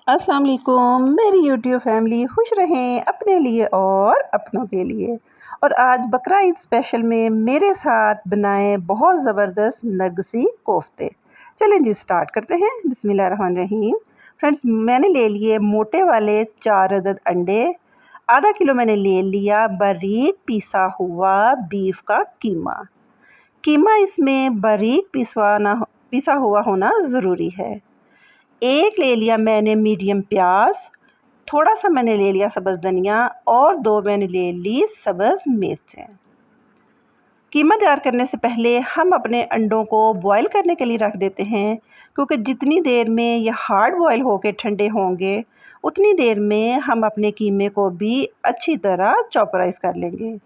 अस्सलाम वालेकुम मेरी यूट्यूब फैमिली खुश रहें अपने लिए और अपनों के लिए। और आज बकरा ईद स्पेशल में मेरे साथ बनाएं बहुत ज़बरदस्त नगसी कोफ्ते। चलें जी स्टार्ट करते हैं। बिस्मिल्लाहिर्रहमानिर्रहीम। फ्रेंड्स, मैंने ले लिए मोटे वाले 4 अदद अंडे। आधा किलो मैंने ले लिया बारीक पीसा हुआ बीफ का कीमा। कीमा इसमें बारीक पीसा हुआ होना ज़रूरी है। एक ले लिया मैंने मीडियम प्याज, थोड़ा सा मैंने ले लिया सब्ज़ धनिया और 2 मैंने ले ली सब्ज़ मिर्चें। कीमा तैयार करने से पहले हम अपने अंडों को बॉयल करने के लिए रख देते हैं, क्योंकि जितनी देर में ये हार्ड बॉयल होकर ठंडे होंगे उतनी देर में हम अपने कीमे को भी अच्छी तरह चॉपराइज़ कर लेंगे।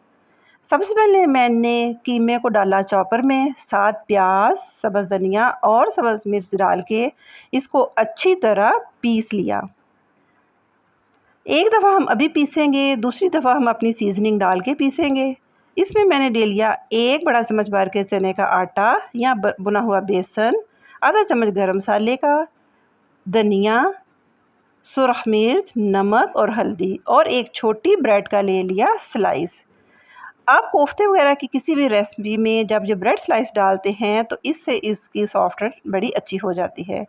सबसे पहले मैंने कीमे को डाला चॉपर में, साथ प्याज, सब्ज़ धनिया और सब्ज़ मिर्च डाल के इसको अच्छी तरह पीस लिया। एक दफ़ा हम अभी पीसेंगे, दूसरी दफ़ा हम अपनी सीजनिंग डाल के पीसेंगे। इसमें मैंने ले लिया 1 बड़ा चम्मच भर के चने का आटा या भुना हुआ बेसन, आधा चम्मच गरम मसाले का, धनिया, सुरख मिर्च, नमक और हल्दी और एक छोटी ब्रेड का ले लिया स्लाइस। आप कोफ्ते वगैरह की किसी भी रेसिपी में जब ये ब्रेड स्लाइस डालते हैं तो इससे इसकी सॉफ्टनेस बड़ी अच्छी हो जाती है।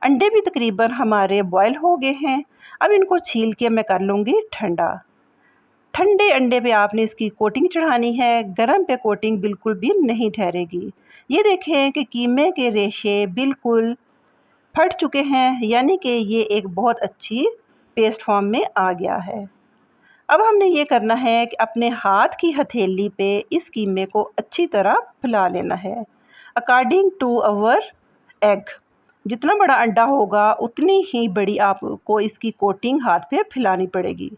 अंडे भी तकरीबन हमारे बॉयल हो गए हैं। अब इनको छील के मैं कर लूँगी ठंडा। ठंडे अंडे पे आपने इसकी कोटिंग चढ़ानी है, गरम पे कोटिंग बिल्कुल भी नहीं ठहरेगी। ये देखें कि कीमे के रेशे बिल्कुल फट चुके हैं, यानी कि ये एक बहुत अच्छी पेस्ट फॉर्म में आ गया है। अब हमने ये करना है कि अपने हाथ की हथेली पे इस कीमे को अच्छी तरह फैला लेना है, अकॉर्डिंग टू आवर एग। जितना बड़ा अंडा होगा उतनी ही बड़ी आपको इसकी कोटिंग हाथ पे फैलानी पड़ेगी।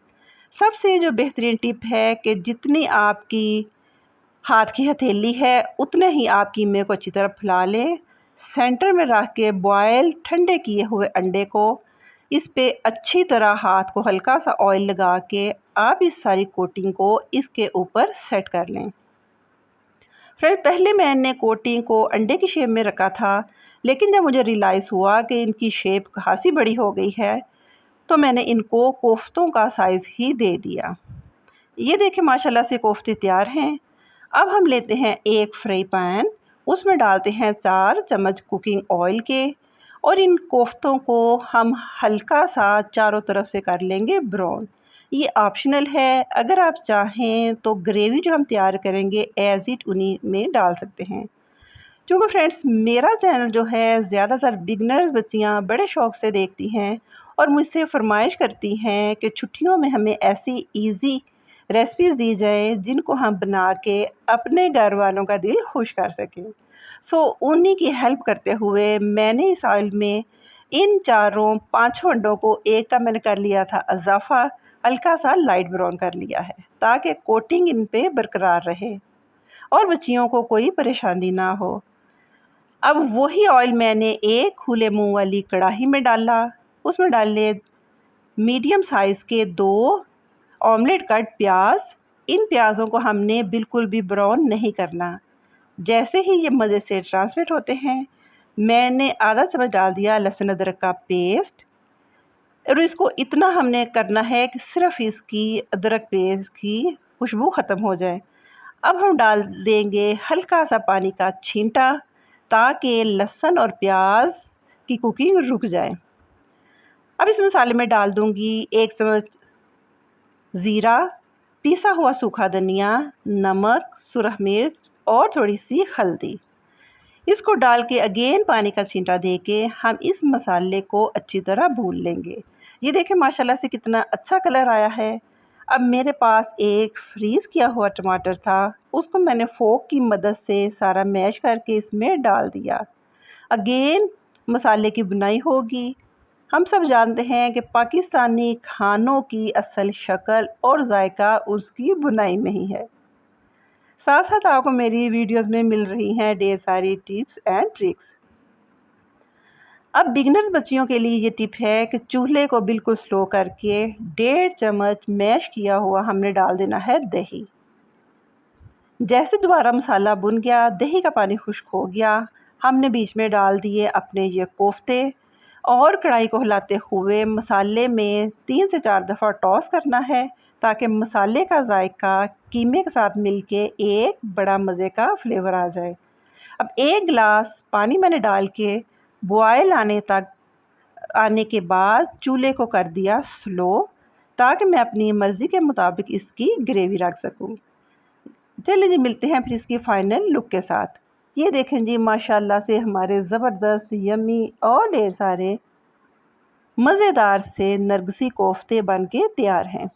सबसे जो बेहतरीन टिप है कि जितनी आपकी हाथ की हथेली है उतने ही आप कीमे को अच्छी तरह फैला लें। सेंटर में रख के बॉयल ठंडे किए हुए अंडे को इस पे अच्छी तरह हाथ को हल्का सा ऑयल लगा के आप इस सारी कोटिंग को इसके ऊपर सेट कर लें। फ्रेंड, पहले मैंने कोटिंग को अंडे की शेप में रखा था, लेकिन जब मुझे रियलाइज़ हुआ कि इनकी शेप खासी बड़ी हो गई है तो मैंने इनको कोफ्तों का साइज़ ही दे दिया। ये देखें माशाल्लाह से कोफ्ते तैयार हैं। अब हम लेते हैं एक फ्राई पैन, उसमें डालते हैं 4 चम्मच कुकिंग ऑयल के और इन कोफ्तों को हम हल्का सा चारों तरफ से कर लेंगे ब्राउन। ये ऑप्शनल है, अगर आप चाहें तो ग्रेवी जो हम तैयार करेंगे एज़ इट उन्हीं में डाल सकते हैं। क्योंकि फ्रेंड्स, मेरा चैनल जो है ज़्यादातर बिगनर्स बच्चियाँ बड़े शौक़ से देखती हैं और मुझसे फरमाइश करती हैं कि छुट्टियों में हमें ऐसी ईज़ी रेसिपीज़ दी जाएँ जिनको हम बना के अपने घर वालों का दिल खुश कर सकें। सो उन्हीं की हेल्प करते हुए मैंने इस ऑयल में इन चारों पाँचों अंडों को, एक का मैंने कर लिया था इजाफ़ा, हल्का सा लाइट ब्राउन कर लिया है ताकि कोटिंग इन पे बरकरार रहे और बच्चियों को कोई परेशानी ना हो। अब वही ऑयल मैंने एक खुले मुंह वाली कढ़ाई में डाला, उसमें डाले मीडियम साइज़ के 2 ऑमलेट कट प्याज। इन प्याज़ों को हमने बिल्कुल भी ब्राउन नहीं करना। जैसे ही ये मज़े से ट्रांसमिट होते हैं मैंने आधा चम्मच डाल दिया लहसुन अदरक का पेस्ट और इसको इतना हमने करना है कि सिर्फ इसकी अदरक पेस्ट की खुशबू ख़त्म हो जाए। अब हम डाल देंगे हल्का सा पानी का छींटा ताकि लहसुन और प्याज की कुकिंग रुक जाए। अब इस मसाले में डाल दूंगी 1 चम्मच ज़ीरा, पिसा हुआ सूखा धनिया, नमक, सुरख मिर्च और थोड़ी सी हल्दी। इसको डाल के अगेन पानी का छींटा दे के हम इस मसाले को अच्छी तरह भून लेंगे। ये देखें माशाल्लाह से कितना अच्छा कलर आया है। अब मेरे पास एक फ्रीज़ किया हुआ टमाटर था, उसको मैंने फोक की मदद से सारा मैश करके इसमें डाल दिया। अगेन मसाले की बुनाई होगी। हम सब जानते हैं कि पाकिस्तानी खानों की असल शक्ल और जायका उसकी बुनाई में ही है। साथ साथ आपको मेरी वीडियोस में मिल रही हैं ढेर सारी टिप्स एंड ट्रिक्स। अब बिगनर्स बच्चियों के लिए ये टिप है कि चूल्हे को बिल्कुल स्लो करके 1.5 चम्मच मैश किया हुआ हमने डाल देना है दही। जैसे दोबारा मसाला भुन गया, दही का पानी खुश्क हो गया, हमने बीच में डाल दिए अपने ये कोफ्ते और कढ़ाई को हिलाते हुए मसाले में 3 से 4 दफ़ा टॉस करना है ताकि मसाले का जायका कीमे के साथ मिलके एक बड़ा मज़े का फ्लेवर आ जाए। अब 1 गिलास पानी मैंने डाल के बॉयल आने के बाद चूल्हे को कर दिया स्लो, ताकि मैं अपनी मर्ज़ी के मुताबिक इसकी ग्रेवी रख सकूँ। चलिए जी, मिलते हैं फिर इसकी फ़ाइनल लुक के साथ। ये देखें जी, माशाल्लाह से हमारे ज़बरदस्त यम्मी और ढेर सारे मज़ेदार से नरगिसी कोफ्ते बन के तैयार हैं।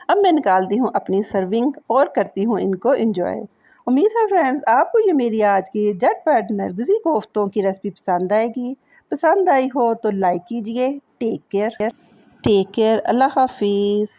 अब मैं निकालती हूँ अपनी सर्विंग और करती हूँ इनको एंजॉय। उम्मीद है फ्रेंड्स आपको ये मेरी आज की झटपट नरगिसी कोफ्तों की रेसिपी पसंद आएगी। पसंद आई हो तो लाइक कीजिए। Take care. अल्लाह हाफिज़।